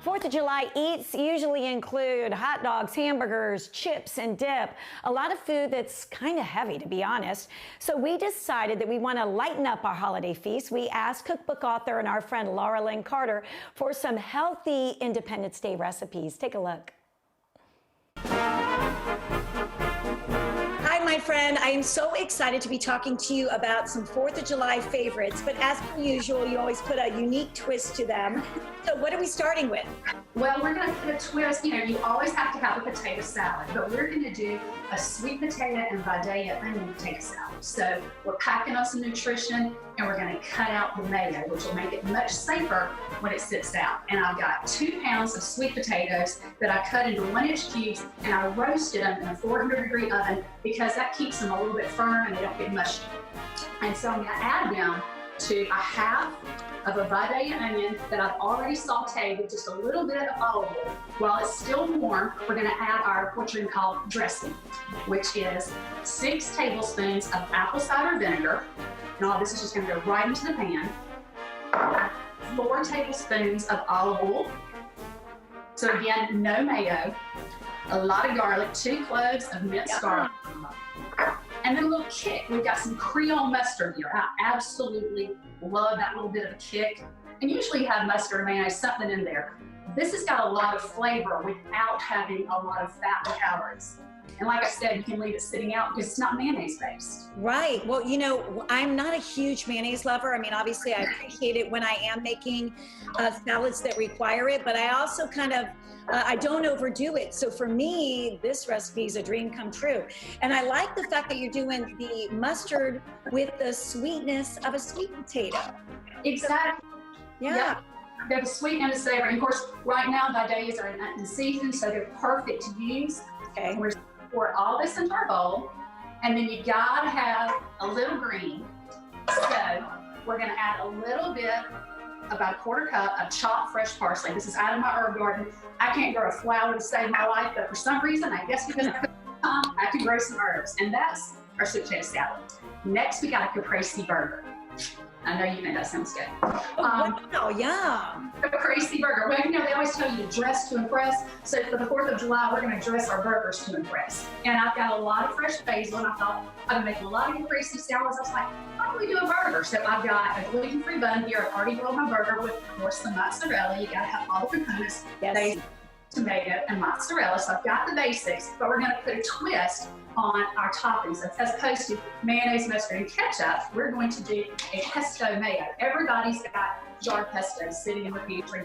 4th of July eats usually include hot dogs, hamburgers, chips, and dip. A lot of food that's kind of heavy, to be honest. So we decided that we want to lighten up our holiday feast. We asked cookbook author and our friend Lara Lyn for some healthy Independence Day recipes. Take a look. Hi, my friend. I am so excited to be talking to you about some 4th of July favorites, but as per usual, you always put a unique twist to them. So what are we starting with? Well, we're going to put a twist. You know, you always have to have a potato salad, but we're going to do a sweet potato and Vidalia onion potato salad. So we're packing on some nutrition, and we're going to cut out the mayo, which will make it much safer when it sits out. And I've got 2 pounds of sweet potatoes that I cut into 1-inch cubes, and I roasted them in a 400-degree oven because that keeps them a little bit firm and they don't get mushy. And so I'm going to add them to a half of a Vidalia onion that I've already sauteed with just a little bit of olive oil. While it's still warm, we're going to add our, what you're going to call dressing, which is 6 tablespoons of apple cider vinegar. And all this is just going to go right into the pan. 4 tablespoons of olive oil. So again, no mayo. A lot of garlic, 2 cloves of minced garlic. And then a little kick. We've got some Creole mustard here. I absolutely love that little bit of a kick. And usually you have mustard, mayonnaise, something in there. This has got a lot of flavor without having a lot of fat and calories. And like I said, you can leave it sitting out because it's not mayonnaise based. Right. Well, you know, I'm not a huge mayonnaise lover. I mean, obviously I appreciate it when I am making salads that require it, but I also kind of, I don't overdo it. So for me, this recipe is a dream come true. And I like the fact that you're doing the mustard with the sweetness of a sweet potato. Exactly. Yeah. They're the sweet and the savory. And of course, right now, Vidalias are in season, so they're perfect to use. Okay. And we're going to pour all this into our bowl. And then you gotta have a little green. So we're gonna add a little bit, about a 1/4 cup of chopped fresh parsley. This is out of my herb garden. I can't grow a flower to save my life, but for some reason, I guess because I can grow some herbs. And that's our sweet potato salad. Next, we got a caprese burger. I know you think that sounds good. Wow, yeah. Caprese burger. Well, you know, they always tell you to dress to impress. So for the 4th of July, we're going to dress our burgers to impress. And I've got a lot of fresh basil, and I thought I've been making a lot of caprese salads. I was like, why don't we do a burger? So I've got a gluten-free bun here. I've already rolled my burger with, of course, some mozzarella. You got to have all the components. Yes. Tomato and mozzarella. So I've got the basics, but we're going to put a twist on our toppings. As opposed to mayonnaise, mustard, and ketchup, we're going to do a pesto mayo. Everybody's got jarred pesto sitting in the pantry.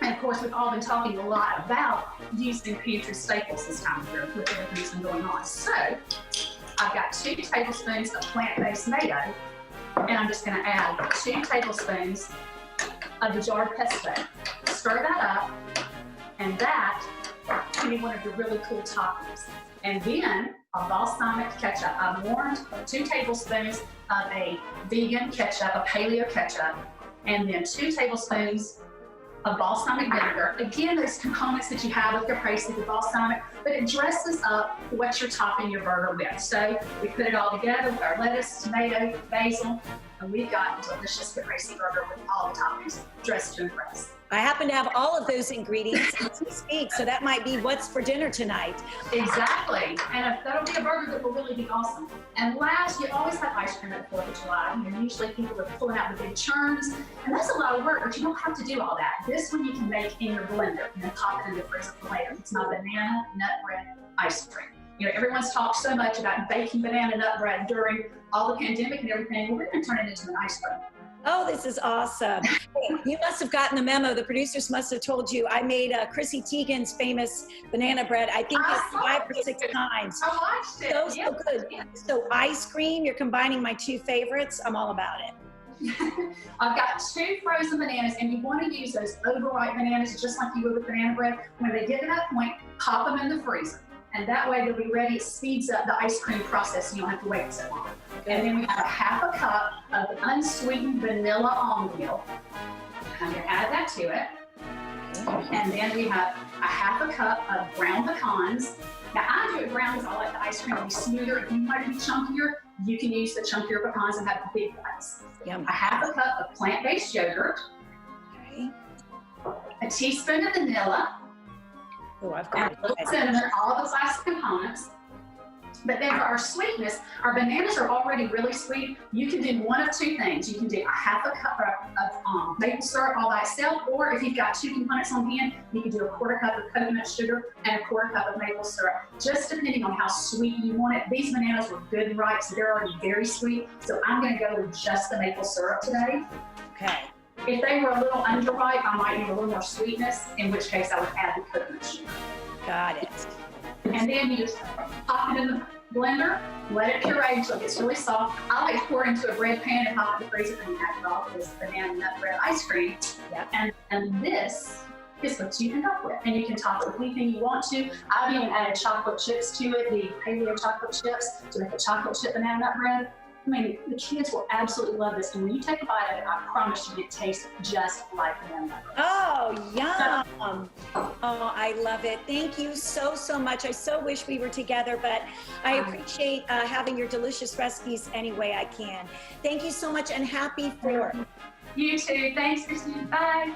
And of course, we've all been talking a lot about using pantry staples this time of year with everything that's been going on. So I've got 2 tablespoons of plant-based mayo, and I'm just going to add 2 tablespoons of the jarred pesto. Stir that up. And that can be one of your really cool toppings. And then a balsamic ketchup. I've warmed 2 tablespoons of a vegan ketchup, a paleo ketchup, and then 2 tablespoons of balsamic vinegar. Again, those components that you have with caprese, the balsamic, but it dresses up what you're topping your burger with. So we put it all together with our lettuce, tomato, basil, and we've got a delicious caprese burger with all the toppings dressed to impress. I happen to have all of those ingredients as we speak, so that might be what's for dinner tonight. Exactly, and that'll be a burger that will really be awesome. And last, you always have ice cream at the 4th of July. You know, usually people are pulling out the big churns, and that's a lot of work, but you don't have to do all that. This one you can make in your blender and then pop it in the freezer for later. It's my banana nut bread ice cream. You know, everyone's talked so much about baking banana nut bread during all the pandemic and everything. Well, we're going to turn it into an ice cream. Oh, this is awesome. You must have gotten the memo. The producers must have told you. I made Chrissy Teigen's famous banana bread, I think it's 5 or 6 times. I watched it. So good. So ice cream, you're combining my 2 favorites. I'm all about it. I've got 2 frozen bananas, and you want to use those overripe bananas just like you would with banana bread. When they get to that point, pop them in the freezer. And that way they'll be ready. It speeds up the ice cream process, so you don't have to wait so long. And then we have a 1/2 cup of unsweetened vanilla almond milk. I'm going to add that to it. And then we have a 1/2 cup of ground pecans. Now I do it ground because I like the ice cream to be smoother. If you want it to be chunkier, you can use the chunkier pecans and have the big ones. Yum. A 1/2 cup of plant-based yogurt. Okay. a teaspoon of vanilla, Oh, I've and got a little it. cinnamon, all the classic components. But then for our sweetness, our bananas are already really sweet. You can do one of two things. You can do a half a cup of maple syrup all by itself, or if you've got 2 components on hand, you can do a 1/4 cup of coconut sugar and a 1/4 cup of maple syrup, just depending on how sweet you want it. These bananas were good and ripe, so they're already very sweet. So I'm gonna go with just the maple syrup today. Okay. If they were a little underripe, I might need a little more sweetness, in which case I would add the coconut sugar. Got it. And then you just pop it in the blender, let it puree until it gets really soft. I like to pour it into a bread pan and pop it in the freezer and have it all this banana nut bread ice cream. Yep. And this is what you end up with. And you can top it with anything you want to. I've even added chocolate chips to it, the paleo chocolate chips, to make a chocolate chip banana nut bread. I mean, the kids will absolutely love this. And when you take a bite of it, I promise you it tastes just like banana nut bread. Oh, yum. Oh, I love it. Thank you so, so much. I so wish we were together, but I appreciate having your delicious recipes any way I can. Thank you so much, and happy 4th. You too. Thanks, Christine. Bye.